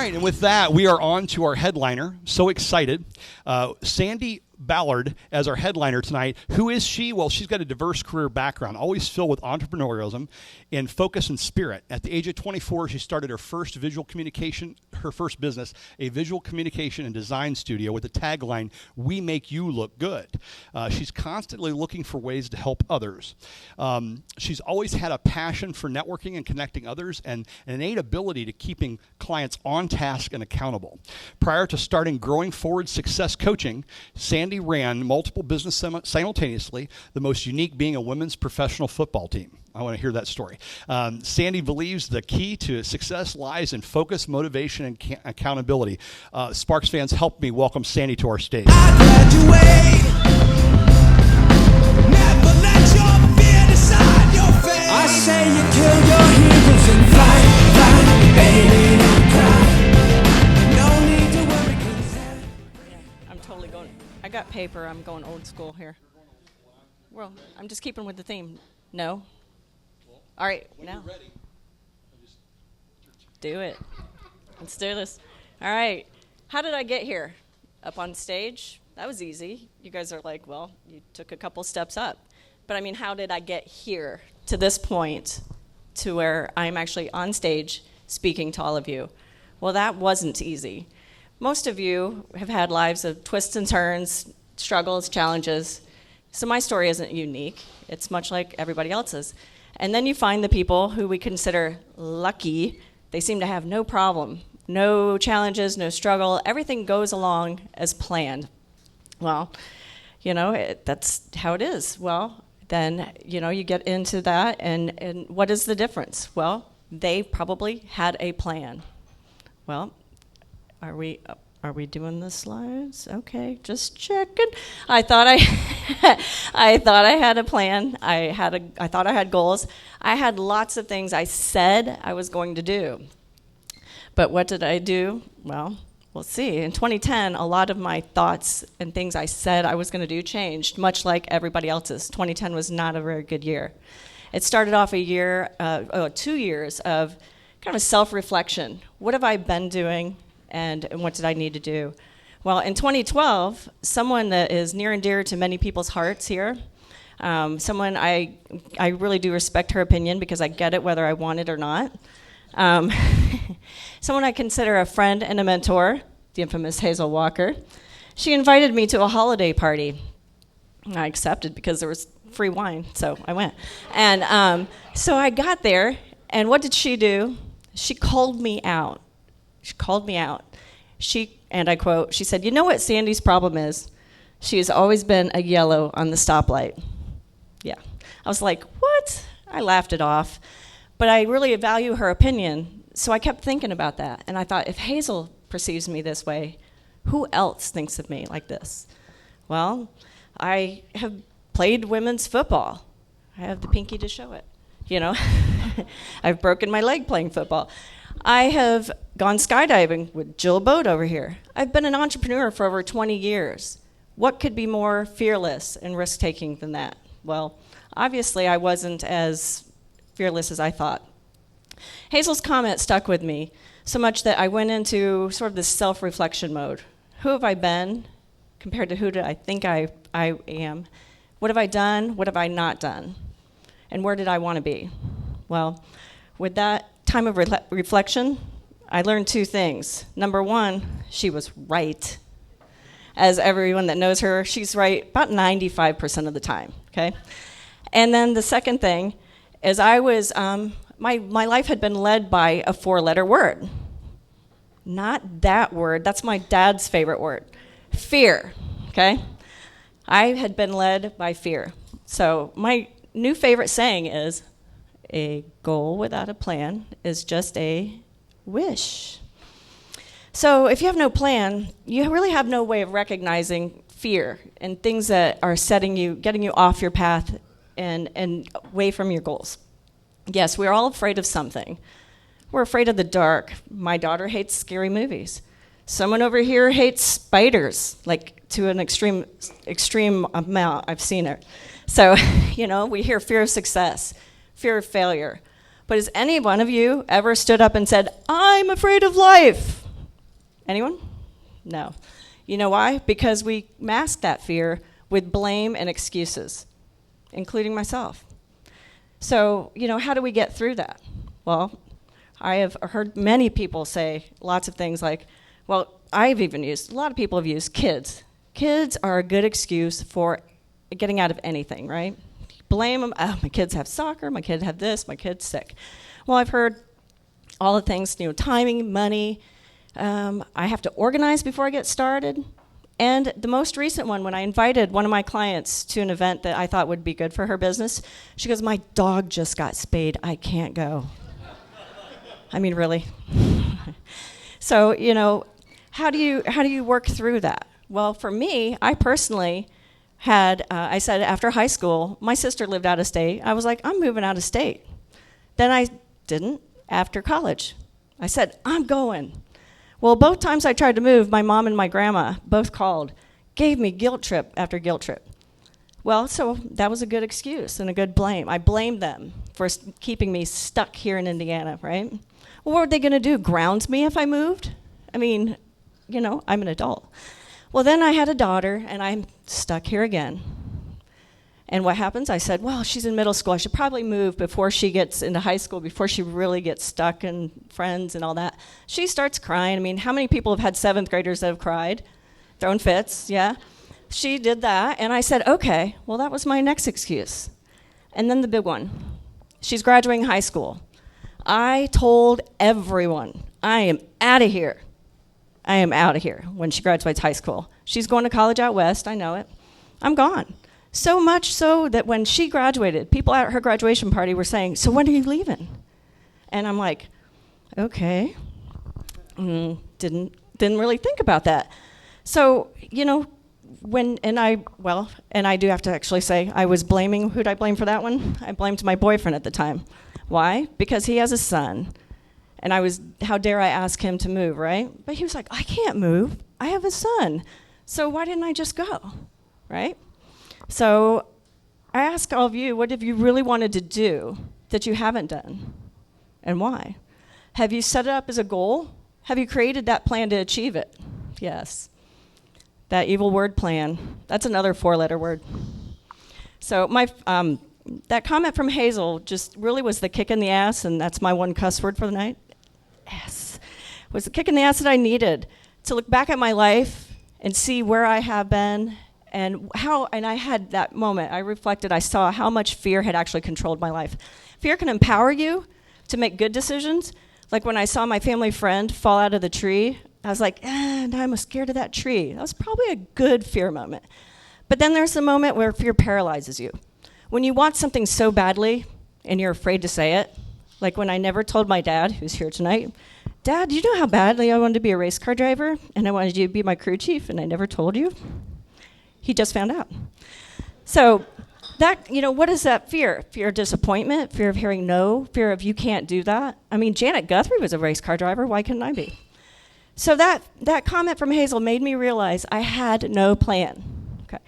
right, and with that, we are on to our headliner. So excited. Sandi Ballard as our headliner tonight. Who is she? Well, she's got a diverse career background, always filled with entrepreneurialism and focus and spirit. At the age of 24, she started her first business, a visual communication and design studio with the tagline, "We make you look good." She's constantly looking for ways to help others. She's always had a passion for networking and connecting others and an innate ability to keeping clients on task and accountable. Prior to starting Growing Forward Success Coaching, Sandi ran multiple businesses simultaneously, the most unique being a women's professional football team. I want to hear that story. Sandi believes the key to success lies in focus, motivation, and accountability. Sparks fans, help me welcome Sandi to our stage. I say you kill your heroes and fly, baby, don't cry. No need to worry, 'cause I'm totally going. I got paper. I'm going old school here. Well, I'm just keeping with the theme. No. All right, now. Ready. Do it. Let's do this. All right. How did I get here? Up on stage? That was easy. You guys are like, well, you took a couple steps up. But I mean, how did I get here to this point to where I'm actually on stage speaking to all of you? Well, that wasn't easy. Most of you have had lives of twists and turns, struggles, challenges. So my story isn't unique. It's much like everybody else's. And then you find the people who we consider lucky. They seem to have no problem, no challenges, no struggle. Everything goes along as planned. Well, that's how it is. Well, then, you get into that, and what is the difference? Well, they probably had a plan. Well, are we doing the slides? Okay, just checking. I thought I had a plan. I thought I had goals. I had lots of things I said I was going to do. But what did I do? Well, we'll see. In 2010, a lot of my thoughts and things I said I was going to do changed, much like everybody else's. 2010 was not a very good year. It started off 2 years of kind of self-reflection. What have I been doing, and what did I need to do? Well, in 2012, someone that is near and dear to many people's hearts here, someone I really do respect her opinion because I get it whether I want it or not. Someone I consider a friend and a mentor, the infamous Hazel Walker. She invited me to a holiday party. I accepted because there was free wine, so I went. And so I got there, and what did she do? She called me out. And I quote, she said, "You know what Sandi's problem is? She has always been a yellow on the stoplight." Yeah. I was like, what? I laughed it off. But I really value her opinion, so I kept thinking about that. And I thought, if Hazel perceives me this way, who else thinks of me like this? Well, I have played women's football. I have the pinky to show it, I've broken my leg playing football. I have gone skydiving with Jill Bode over here. I've been an entrepreneur for over 20 years. What could be more fearless and risk-taking than that? Well, obviously I wasn't as fearless as I thought. Hazel's comment stuck with me so much that I went into sort of this self-reflection mode. Who have I been compared to who do I think I am? What have I done? What have I not done? And where did I want to be? Well, with that time of reflection, I learned two things. Number one, she was right. As everyone that knows her, she's right about 95% of the time, okay? And then the second thing is I was, my life had been led by a 4-letter word. Not that word, that's my dad's favorite word. Fear, okay? I had been led by fear. So my new favorite saying is, a goal without a plan is just a wish. So if you have no plan, you really have no way of recognizing fear and things that are getting you off your path and away from your goals. Yes, we're all afraid of something. We're afraid of the dark. My daughter hates scary movies. Someone over here hates spiders, like to an extreme amount. I've seen it. So, we hear fear of success, fear of failure. But has any one of you ever stood up and said, "I'm afraid of life"? Anyone? No. You know why? Because we mask that fear with blame and excuses, including myself. So, how do we get through that? Well, I have heard many people say lots of things like, well, a lot of people have used kids. Kids are a good excuse for getting out of anything, right? Blame them. Oh, my kids have soccer, my kid had this, my kid's sick. Well, I've heard all the things, timing, money. I have to organize before I get started. And the most recent one, when I invited one of my clients to an event that I thought would be good for her business, she goes, my dog just got spayed. I can't go. I mean, really? So, how do you work through that? Well, for me, I personally had, I said after high school, my sister lived out of state. I was like, I'm moving out of state. Then I didn't after college. I said, I'm going. Well, both times I tried to move, my mom and my grandma both called, gave me guilt trip after guilt trip. Well, so that was a good excuse and a good blame. I blamed them for keeping me stuck here in Indiana, right? Well, what were they going to do, ground me if I moved? I mean, I'm an adult. Well, then I had a daughter, and I'm stuck here again. And what happens? I said, well, she's in middle school. I should probably move before she gets into high school, before she really gets stuck in friends and all that. She starts crying. I mean, how many people have had 7th graders that have cried? Thrown fits, yeah? She did that, and I said, okay, well, that was my next excuse. And then the big one. She's graduating high school. I told everyone, I am out of here. I am out of here when she graduates high school. She's going to college out west, I know it. I'm gone. So much so that when she graduated, people at her graduation party were saying, so when are you leaving? And I'm like, okay. Didn't really think about that. So, and I do have to actually say, I was blaming, who'd I blame for that one? I blamed my boyfriend at the time. Why? Because he has a son. And how dare I ask him to move, right? But he was like, I can't move. I have a son. So why didn't I just go, right? So I ask all of you, what have you really wanted to do that you haven't done? And why? Have you set it up as a goal? Have you created that plan to achieve it? Yes. That evil word plan. That's another 4-letter word. So that comment from Hazel just really was the kick in the ass, and that's my one cuss word for the night. Yes. Was the kick in the ass that I needed to look back at my life and see where I have been and I had that moment. I reflected, I saw how much fear had actually controlled my life. Fear can empower you to make good decisions. Like when I saw my family friend fall out of the tree, I was like, I'm scared of that tree. That was probably a good fear moment. But then there's the moment where fear paralyzes you. When you want something so badly and you're afraid to say it, like when I never told my dad, who's here tonight, Dad, do you know how badly I wanted to be a race car driver and I wanted you to be my crew chief and I never told you? He just found out. So that, what is that fear? Fear of disappointment, fear of hearing no, fear of you can't do that. I mean, Janet Guthrie was a race car driver. Why couldn't I be? So that comment from Hazel made me realize I had no plan. Okay.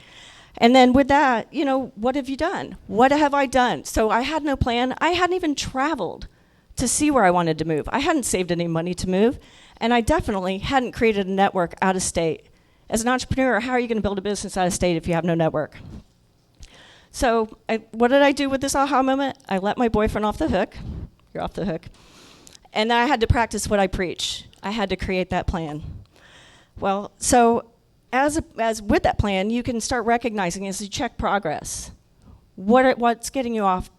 And then with that, what have you done? What have I done? So I had no plan. I hadn't even traveled to see where I wanted to move. I hadn't saved any money to move, and I definitely hadn't created a network out of state. As an entrepreneur, how are you going to build a business out of state if you have no network? So what did I do with this aha moment? I let my boyfriend off the hook. You're off the hook. And then I had to practice what I preach. I had to create that plan. Well, so as with that plan, you can start recognizing as you check progress, what's getting you off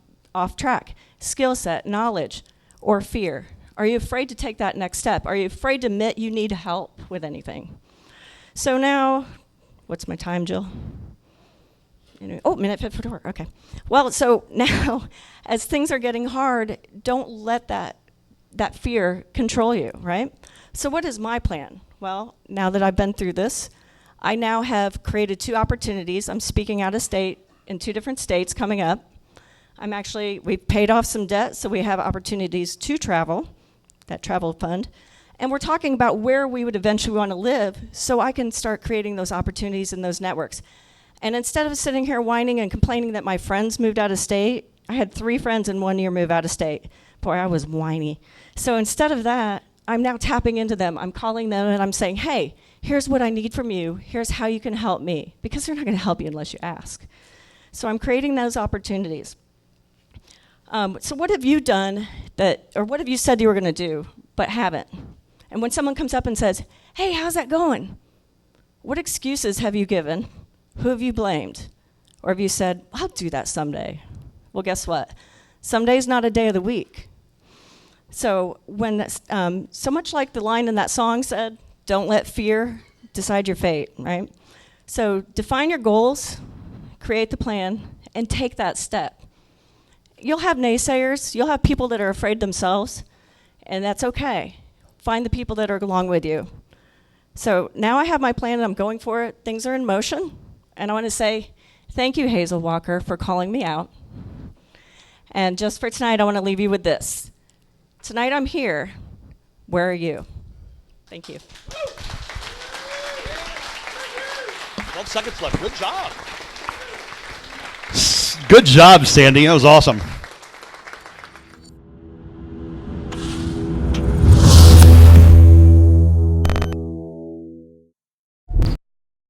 track? Skill set, knowledge, or fear? Are you afraid to take that next step? Are you afraid to admit you need help with anything? So now, what's my time, Jill? Minute 54, okay. Well, so now, as things are getting hard, don't let that fear control you, right? So what is my plan? Well, now that I've been through this, I now have created 2 opportunities. I'm speaking out of state in 2 different states coming up. We've paid off some debt, so we have opportunities to travel, that travel fund. And we're talking about where we would eventually want to live so I can start creating those opportunities and those networks. And instead of sitting here whining and complaining that my friends moved out of state, I had 3 friends in 1 year move out of state. Boy, I was whiny. So instead of that, I'm now tapping into them. I'm calling them and I'm saying, hey, here's what I need from you. Here's how you can help me. Because they're not going to help you unless you ask. So I'm creating those opportunities. So what have you done or what have you said you were going to do, but haven't? And when someone comes up and says, hey, how's that going? What excuses have you given? Who have you blamed? Or have you said, I'll do that someday? Well, guess what? Someday's not a day of the week. So so much like the line in that song said, don't let fear decide your fate, right? So define your goals, create the plan, and take that step. You'll have naysayers. You'll have people that are afraid themselves, and that's okay. Find the people that are along with you. So now I have my plan, and I'm going for it. Things are in motion, and I want to say thank you, Hazel Walker, for calling me out. And just for tonight, I want to leave you with this. Tonight I'm here. Where are you? Thank you. 12 seconds left. Good job. Good job, Sandy. That was awesome.